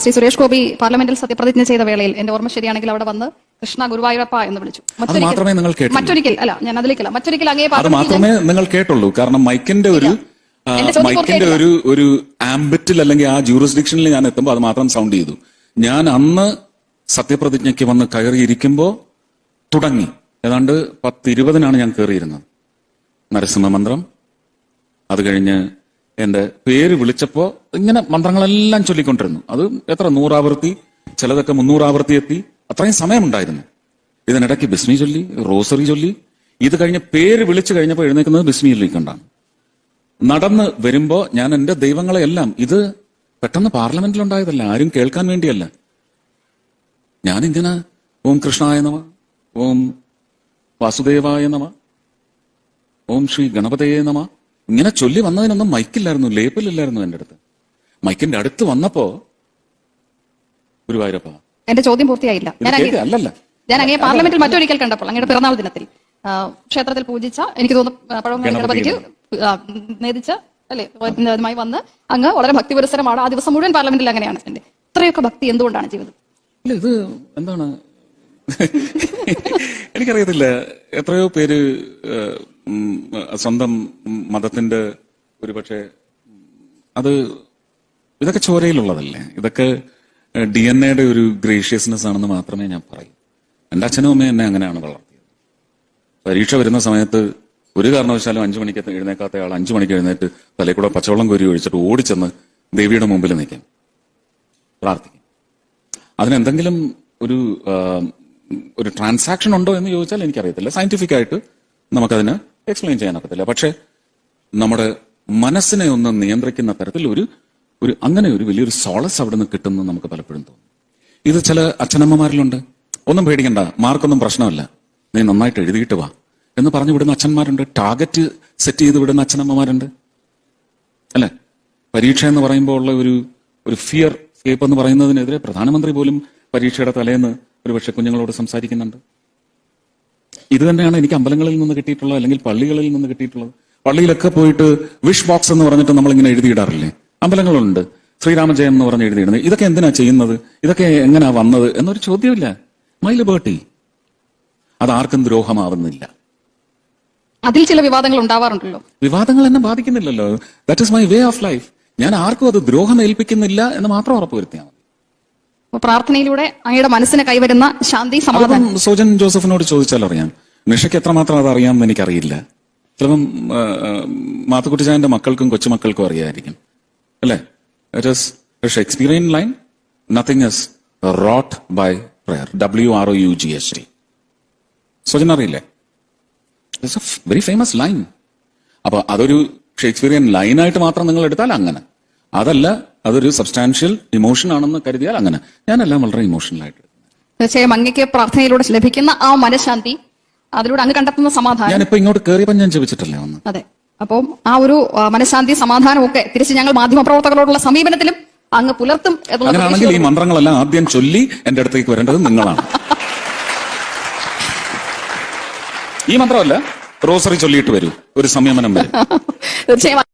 ശ്രീ സുരേഷ് ഗോപി പാർലമെന്റിൽ സത്യപ്രതിജ്ഞ ചെയ്ത വേളയിൽ എന്റെ ഓർമ്മ ശരിയാണെങ്കിൽ അവിടെ വന്ന് കൃഷ്ണ ഗുരുവായൂരപ്പ എന്ന് വിളിച്ചു. മറ്റൊരിക്കൽ അങ്ങേ മാത്രമേ നിങ്ങൾ കേട്ടുള്ളൂ. കാരണം മൈക്കിന്റെ ഒരു ആംബിറ്റിൽ അല്ലെങ്കിൽ ആ ജൂറിസ്ഡിക്ഷനിൽ ഞാൻ എത്തുമ്പോൾ അത് മാത്രം സൗണ്ട് ചെയ്തു. ഞാൻ അന്ന് സത്യപ്രതിജ്ഞയ്ക്ക് വന്ന് കയറിയിരിക്കുമ്പോ തുടങ്ങി. ഏതാണ്ട് 10:20 ഞാൻ കയറിയിരുന്നത്. നരസിംഹമന്ത്രം, അത് കഴിഞ്ഞ് എന്റെ പേര് വിളിച്ചപ്പോ ഇങ്ങനെ മന്ത്രങ്ങളെല്ലാം ചൊല്ലിക്കൊണ്ടിരുന്നു. അത് എത്ര 100 ആവർത്തി, ചിലതൊക്കെ 300 ആവർത്തി എത്തി. അത്രയും സമയമുണ്ടായിരുന്നു. ഇതിനിടയ്ക്ക് ബിസ്മി ചൊല്ലി, റോസറി ചൊല്ലി. ഇത് കഴിഞ്ഞ് പേര് വിളിച്ചു കഴിഞ്ഞപ്പോൾ എഴുന്നേക്കുന്നത് ബിസ്മി ചൊല്ലിക്കൊണ്ടാണ്. നടന്ന് വരുമ്പോ ഞാൻ എന്റെ ദൈവങ്ങളെയെല്ലാം, ഇത് പെട്ടെന്ന് പാർലമെന്റിലുണ്ടായതല്ല, ആരും കേൾക്കാൻ വേണ്ടിയല്ല. ഞാനിങ്ങനെ ഓം കൃഷ്ണായ നമ, ഓം വാസുദേവായ നമ, ഓം ശ്രീ ഗണപതയെ നമ ഇങ്ങനെ ചൊല്ലി വന്നതിനൊന്നും മൈക്കില്ലായിരുന്നു, ലേബലില്ലായിരുന്നു എന്റെ അടുത്ത്. മൈക്കിന്റെ അടുത്ത് വന്നപ്പോ ഗുരുവായൂരപ്പ. എന്റെ ചോദ്യം പൂർത്തിയായില്ല. ഞാൻ അങ്ങേ പാർലമെന്റിൽ മറ്റൊരിക്കൽ കണ്ടപ്പോൾ അങ്ങയുടെ പിറന്നാൾ ദിനത്തിൽ ക്ഷേത്രത്തിൽ പൂജിച്ച, എനിക്ക് തോന്നുന്നു പഴവങ്ങാടി ഗണപതിക്ക് നേദിച്ച അല്ലെ അതുമായി വന്ന് അങ്ങ് വളരെ ഭക്തി പുരസ്സരമാണ്. ആ ദിവസം മുഴുവൻ പാർലമെന്റിൽ അങ്ങനെയാണ്. എന്റെ ഇത്രയൊക്കെ ഭക്തി എന്തുകൊണ്ടാണ് ജീവിതം? ഇത് എന്താണ് എനിക്കറിയത്തില്ല. എത്രയോ പേര് സ്വന്തം മതത്തിന്റെ ഒരുപക്ഷെ ഇതൊക്കെ ചോരയിലുള്ളതല്ലേ, ഇതൊക്കെ DNA ഒരു ഗ്രേഷ്യസ്നെസ് ആണെന്ന് മാത്രമേ ഞാൻ പറയൂ. എന്റെ അച്ഛനും അമ്മയും എന്നെ അങ്ങനെയാണ് വളർത്തിയത്. പരീക്ഷ വരുന്ന സമയത്ത് ഒരു കാരണവശാലും 5 മണിക്ക് എഴുന്നേക്കാത്ത ആൾ 5 മണിക്ക് എഴുന്നേറ്റ് തലയിൽ കൂടെ പച്ചവെള്ളം കോരി ഒഴിച്ചിട്ട് ഓടിച്ചെന്ന് ദേവിയുടെ മുമ്പിൽ നിൽക്കും, പ്രാർത്ഥിക്കും. അതിനെന്തെങ്കിലും ഒരു ട്രാൻസാക്ഷൻ ഉണ്ടോ എന്ന് ചോദിച്ചാൽ എനിക്കറിയത്തില്ല. സയന്റിഫിക് ആയിട്ട് നമുക്കതിന് എക്സ്പ്ലെയിൻ ചെയ്യാനൊക്കത്തില്ല. പക്ഷെ നമ്മുടെ മനസ്സിനെ ഒന്ന് നിയന്ത്രിക്കുന്ന തരത്തിൽ അങ്ങനെ ഒരു വലിയൊരു സോളസ് അവിടെ നിന്ന് കിട്ടുന്നു നമുക്ക് പലപ്പോഴും തോന്നും. ഇത് ചില അച്ഛനമ്മമാരിലുണ്ട്. ഒന്നും പേടിക്കണ്ട, മാർക്കൊന്നും പ്രശ്നമല്ല, നീ നന്നായിട്ട് എഴുതിയിട്ട് വാ എന്ന് പറഞ്ഞു വിടുന്ന അച്ഛന്മാരുണ്ട്. ടാർഗറ്റ് സെറ്റ് ചെയ്ത് വിടുന്ന അച്ഛനമ്മമാരുണ്ട്, അല്ലെ? പരീക്ഷ എന്ന് പറയുമ്പോൾ ഉള്ള ഒരു ഫിയർ സ്കേപ്പ് എന്ന് പറയുന്നതിനെതിരെ പ്രധാനമന്ത്രി പോലും പരീക്ഷയുടെ തലേന്ന് ഒരുപക്ഷെ കുഞ്ഞുങ്ങളോട് സംസാരിക്കുന്നുണ്ട്. ഇത് തന്നെയാണ് എനിക്ക് അമ്പലങ്ങളിൽ നിന്ന് കിട്ടിയിട്ടുള്ളത്, അല്ലെങ്കിൽ പള്ളികളിൽ നിന്ന് കിട്ടിയിട്ടുള്ളത്. പള്ളിയിലൊക്കെ പോയിട്ട് വിഷ് ബോക്സ് എന്ന് പറഞ്ഞിട്ട് നമ്മളിങ്ങനെ എഴുതിയിടാറില്ലേ? അമ്പലങ്ങളുണ്ട്, ശ്രീരാമജയം എന്ന് പറഞ്ഞ് എഴുതിയിടുന്നത്. ഇതൊക്കെ എന്തിനാ ചെയ്യുന്നത്? ഇതൊക്കെ എങ്ങനെയാ വന്നത് എന്നൊരു ചോദ്യമില്ല. My liberty. അത് ആർക്കും ദ്രോഹമാവുന്നില്ല. അതിൽ ചില വിവാദങ്ങൾ ഉണ്ടാവാറുണ്ടല്ലോ. വിവാദങ്ങൾ എന്നെ ബാധിക്കുന്നില്ലല്ലോ. That is my way of life. ഞാൻ ആർക്കും അത് ദ്രോഹം ഏൽപ്പിക്കുന്നില്ല എന്ന് മാത്രം ഉറപ്പുവരുത്തിയാൽ മതി. പ്രാർത്ഥനയിലൂടെ അങ്ങയുടെ മനസ്സിന് കൈവരുന്ന ശാന്തി, സമാധാനം സോജൻ ജോസഫിനോട് ചോദിച്ചാൽ അറിയാം. നിഷയ്ക്ക് എത്രമാത്രം അത് അറിയാമെന്ന് എനിക്കറിയില്ല. ചിലപ്പം മാത്തുക്കുട്ടിച്ചായന്റെ മക്കൾക്കും കൊച്ചുമക്കൾക്കും അറിയായിരിക്കും, അല്ലേ? It is a Shakespearean line, nothing is wrought by prayer, WROUGHT. Sojan അറിയില്ലേ? It's a very famous line. അപ്പൊ അതൊരു ഷേക്സ്പിയറിയൻ ലൈനായിട്ട് മാത്രം നിങ്ങൾ എടുത്താൽ അങ്ങനെ, അതല്ല അതൊരു സബ്സ്റ്റാൻഷ്യൽ ഇമോഷൻ ആണെന്ന് കരുതിയാൽ അങ്ങനെ. ഞാനെല്ലാം വളരെ ഇമോഷണൽ ആയിട്ട്. തീർച്ചയായും അങ്ങക്ക് പ്രാർത്ഥനയിലൂടെ ലഭിക്കുന്ന ആ മനഃശാന്തി, അതിലൂടെ അങ്ങ് കണ്ടെത്തുന്ന സമാധാനം. ഞാനിപ്പോ ഇങ്ങോട്ട് കയറിയപ്പോൾ ഞാൻ ജപിച്ചിട്ടല്ലേ വന്ന്. അതെ. അപ്പം ആ ഒരു മനഃശാന്തി, സമാധാനം ഒക്കെ തിരിച്ച് ഞങ്ങൾ മാധ്യമപ്രവർത്തകരോടുള്ള സമീപനത്തിലും അങ്ങ് പുലർത്തും. അങ്ങനെയാണെങ്കിൽ ഈ മന്ത്രങ്ങളെല്ലാം ആദ്യം ചൊല്ലി എന്റെ അടുത്തേക്ക് വരേണ്ടത് നിങ്ങളാണ്. ഈ മന്ത്രമല്ല, റോസറി ചൊല്ലിയിട്ട് വരൂ, ഒരു സംയമനം വരും. തീർച്ചയായും.